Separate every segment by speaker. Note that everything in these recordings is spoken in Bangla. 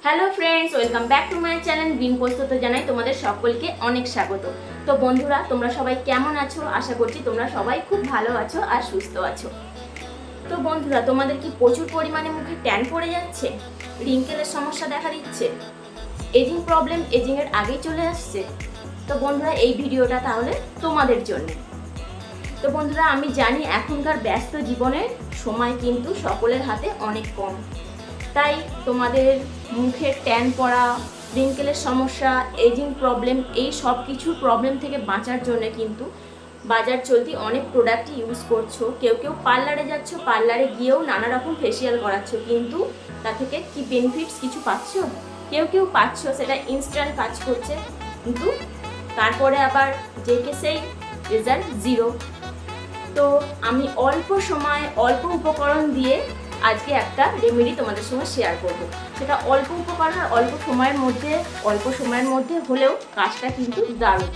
Speaker 1: Hello friends, welcome back to my channel green পোস্টতে জানাই তোমাদের সকলকে অনেক স্বাগত। তো বন্ধুরা, তোমরা সবাই কেমন আছো? আশা করছি তোমরা সবাই খুব ভালো আছো আর সুস্থ আছো। তো বন্ধুরা, তোমাদের কি প্রচুর পরিমাণে মুখে ট্যান পড়ে যাচ্ছে? রিঙ্কেলের সমস্যা দেখা দিচ্ছে? এজিং প্রবলেম এজিংয়ের আগেই চলে আসছে? তো বন্ধুরা, এই ভিডিওটা তাহলে তোমাদের জন্য। তো বন্ধুরা, আমি জানি এখনকার ব্যস্ত জীবনের সময় কিন্তু সকলের হাতে অনেক কম, তাই তোমাদের মুখে ট্যান পড়া, রিঙ্কেলের সমস্যা, এজিং প্রবলেম, এই সব কিছু প্রবলেম থেকে বাঁচার জন্য কিন্তু বাজার চলতি অনেক প্রোডাক্ট ইউজ করছো। কেউ কেউ পার্লারে যাচ্ছ, পার্লারে গিয়েও নানা রকম ফেসিয়াল করাচ্ছ, কিন্তু তা থেকে কি বেনিফিটস কিছু পাচ্ছ? কেউ কেউ পাচ্ছ, সেটা ইনস্ট্যান্ট কাজ করছে, কিন্তু তারপরে আবার যে সেই রেজাল্ট জিরো। তো আমি অল্প সময় অল্প উপকরণ দিয়ে আজকে একটা রেমেডি তোমাদের সঙ্গে শেয়ার করব। সেটা অল্প উপকরণ আর অল্প সময়ের মধ্যে হলেও কাজটা কিন্তু দারুণ।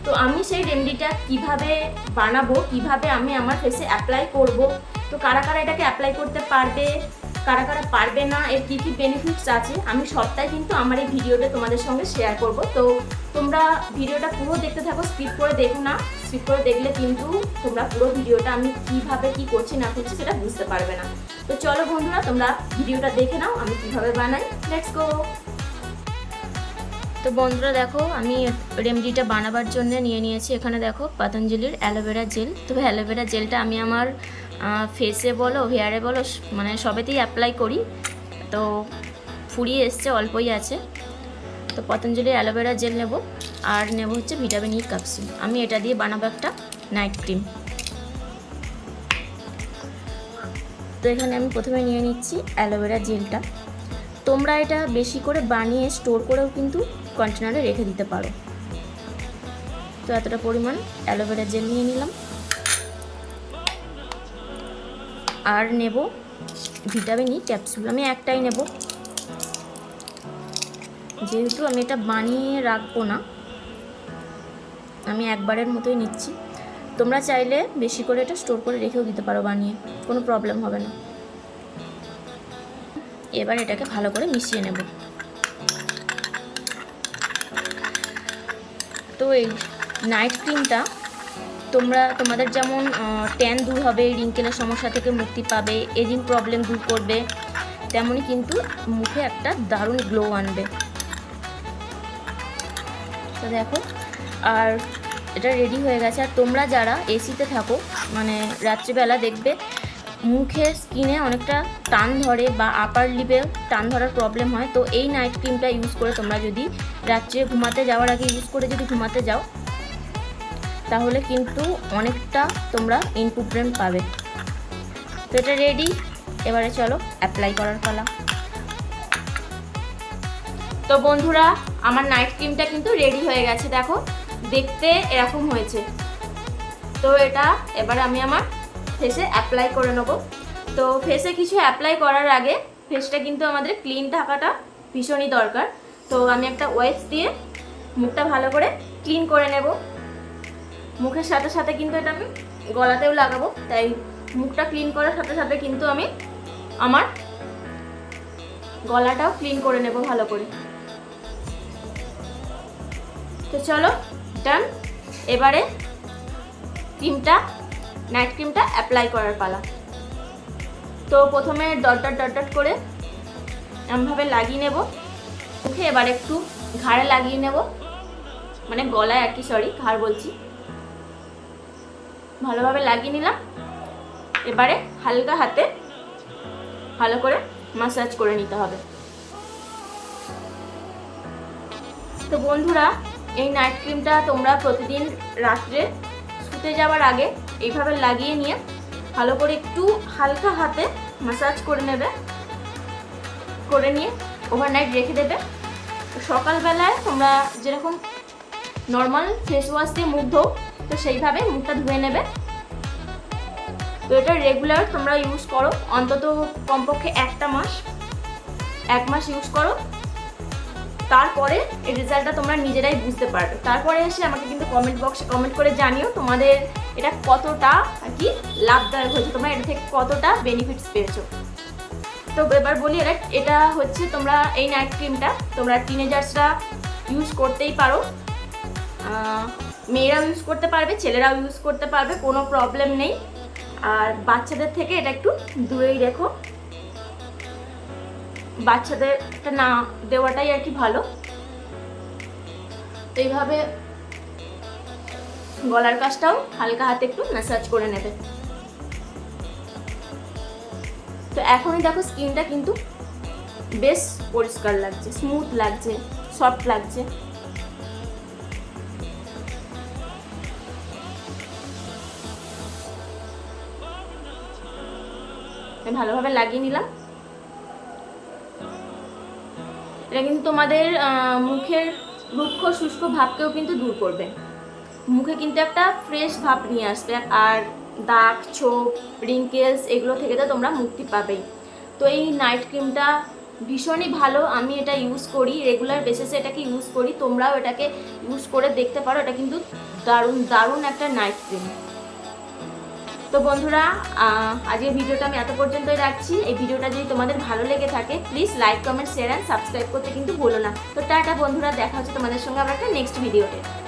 Speaker 1: তো আমি সেই রেমেডিটা কিভাবে বানাবো, কিভাবে আমি আমার ফেসে অ্যাপ্লাই করব, তো কারা কারা এটাকে অ্যাপ্লাই করতে পারবে, কারা কারা পারবে না, এর কী কী বেনিফিটস আছে, আমি সবটাই কিন্তু আমার এই ভিডিওতে তোমাদের সঙ্গে শেয়ার করব। তো তোমরা ভিডিওটা পুরো দেখতে থাকো, স্কিপ করে দেখো না। স্কিপ করে দেখলে কিন্তু তোমরা পুরো ভিডিওটা আমি কিভাবে কি করছি না করছি সেটা বুঝতে পারবে না। তো চলো বন্ধুরা, তোমরা ভিডিওটা দেখে নাও আমি কিভাবে বানাই। Let's go. তো বন্ধুরা দেখো, আমি রেমেডিটা বানাবার জন্য নিয়ে নিয়েছি এখানে দেখো পতঞ্জলির অ্যালোভেরা জেল। তো অ্যালোভেরা জেলটা আমি আমার ফেসে বলো, হেয়ারে বলো, মানে সবেতেই অ্যাপ্লাই করি। তো ফুরিয়ে এসছে, অল্পই আছে। তো পতঞ্জলির অ্যালোভেরা জেল নেব, আর নেব হচ্ছে ভিটামিন ই ক্যাপসুল। আমি এটা দিয়ে বানাবো একটা নাইট ক্রিম। তো এখানে আমি প্রথমে নিয়ে নিচ্ছি অ্যালোভেরা জেলটা। তোমরা এটা বেশি করে বানিয়ে স্টোর করেও কিন্তু কন্টেনারে রেখে দিতে পারো। তো এতটা পরিমাণ অ্যালোভেরা জেল নিয়ে নিলাম, আর নেব ভিটামিন ই ক্যাপসুল। আমি একটাই নেব, যেহেতু আমি এটা বানিয়ে রাখবো না, আমি একবারের মতোই নিচ্ছি। তোমরা চাইলে বেশি করে এটা স্টোর করে রেখেও দিতে পারো বানিয়ে, কোনো প্রবলেম হবে না। এবার এটাকে ভালো করে মিশিয়ে নেব। তো এই নাইট ক্রিমটা তোমাদের যেমন ট্যান দূর হবে, রিঙ্কেলের সমস্যা থেকে মুক্তি পাবে, এজিং প্রবলেম দূর করবে, তেমনই কিন্তু মুখে একটা দারুণ গ্লো আনবে। তো দেখো, আর এটা রেডি হয়ে গেছে। আর তোমরা যারা এসিতে থাকো, মানে রাত্রিবেলা দেখবে মুখের স্কিনে অনেকটা টান ধরে বা আপার লিপে টান ধরার প্রবলেম হয়, তো এই নাইট ক্রিমটা ইউজ করে তোমরা যদি রাত্রে ঘুমাতে যাওয়ার আগে ইউজ করে যদি ঘুমাতে যাও, তাহলে কিন্তু অনেকটা তোমরা ইমপ্রুভমেন্ট পাবে। তো এটা রেডি, এবারে চলো অ্যাপ্লাই করার পালা। তো বন্ধুরা, আমার নাইট ক্রিমটা কিন্তু রেডি হয়ে গেছে, দেখো দেখতে এরকম হয়েছে। তো এটা এবার আমি আমার ফেসে অ্যাপ্লাই করে নেব। তো ফেসে কিছু অ্যাপ্লাই করার আগে ফেসটা কিন্তু আমাদের ক্লিন থাকাটা ভীষণই দরকার। তো আমি একটা ওয়াইপস দিয়ে মুখটা ভালো করে ক্লিন করে নেব। মুখের সাথে সাথে কিন্তু এটা আমি গলাতেও লাগাবো, তাই মুখটা ক্লিন করার সাথে সাথে কিন্তু আমি আমার গলাটাও ক্লিন করে নেব ভালো করে। তো চলো ডান, এবারে নাইট ক্রিমটা অ্যাপ্লাই করার পালা। তো প্রথমে ডট ডট ডট ডট করে এমনভাবে লাগিয়ে নেব মুখে। এবার একটু ঘাড়ে লাগিয়ে নেব, মানে গলায় আর কি, সরি ঘাড় বলছি। ভালোভাবে লাগিয়ে নিলাম। এবারে হালকা হাতে ভালো করে ম্যাসাজ করে নিতে হবে। তো বন্ধুরা, এই নাইট ক্রিমটা তোমরা প্রতিদিন রাত্রে শুতে যাওয়ার আগে এইভাবে লাগিয়ে নিয়ে ভালো করে একটু হালকা হাতে ম্যাসাজ করে নেবে, করে নিয়ে ওভারনাইট রেখে দেবে। সকালবেলায় তোমরা যেরকম নর্মাল ফেস ওয়াশ দিয়ে মুখ ধো, তো সেইভাবে মুখটা ধুয়ে নেবে। তো এটা রেগুলার তোমরা ইউজ করো, অন্তত কমপক্ষে এক মাস ইউজ করো। তারপরে এই রেজাল্টটা তোমরা নিজেরাই বুঝতে পারবে। তারপরে এসে আমাকে কিন্তু কমেন্ট বক্সে কমেন্ট করে জানিও তোমাদের এটা কতটা আর কি লাভদায়ক হয়েছে, তোমরা এটা থেকে কতটা বেনিফিটস পেয়েছো। তো এবার বলি, এটা হচ্ছে তোমরা এই নাইট ক্রিমটা তোমরা টিনেজার্সরা ইউজ করতেই পারো, মেয়েরাও ইউজ করতে পারবে, ছেলেরাও ইউজ করতে পারবে, কোনো প্রবলেম নেই। আর বাচ্চাদের থেকে এটা একটু দূরেই রেখো, বাচ্চাদেরটা না দেওয়াটাই আর কি ভালো। তো এইভাবে গলার কাছটাও হালকা হাতে একটু ম্যাসাজ করে নেবে। তো এখনই দেখো স্কিনটা কিন্তু বেশ পরিষ্কার লাগছে, স্মুথ লাগছে, সফট লাগছে। ভালোভাবে লাগিয়ে নিলাম। এটা কিন্তু তোমাদের মুখের রুক্ষ শুষ্ক ভাবকেও কিন্তু দূর করবে, মুখে কিন্তু একটা ফ্রেশ ভাব নিয়ে আসবে, আর দাগ ছোপ রিঙ্কেলস এগুলো থেকে তো তোমরা মুক্তি পাবেই। তো এই নাইট ক্রিমটা ভীষণই ভালো, আমি এটা ইউজ করি, রেগুলার বেসিসে এটাকে ইউজ করি, তোমরাও এটাকে ইউজ করে দেখতে পারো। এটা কিন্তু দারুণ দারুণ একটা নাইট ক্রিম। তো বন্ধুরা, আজকের ভিডিওটা আমি এত পর্যন্তই রাখছি। এই ভিডিওটা যদি তোমাদের ভালো লেগে থাকে please like comment share and subscribe করতে কিন্তু ভুলো না। তো টাটা বন্ধুরা, দেখা হচ্ছে তোমাদের সঙ্গে আবার একটা নেক্সট ভিডিওতে।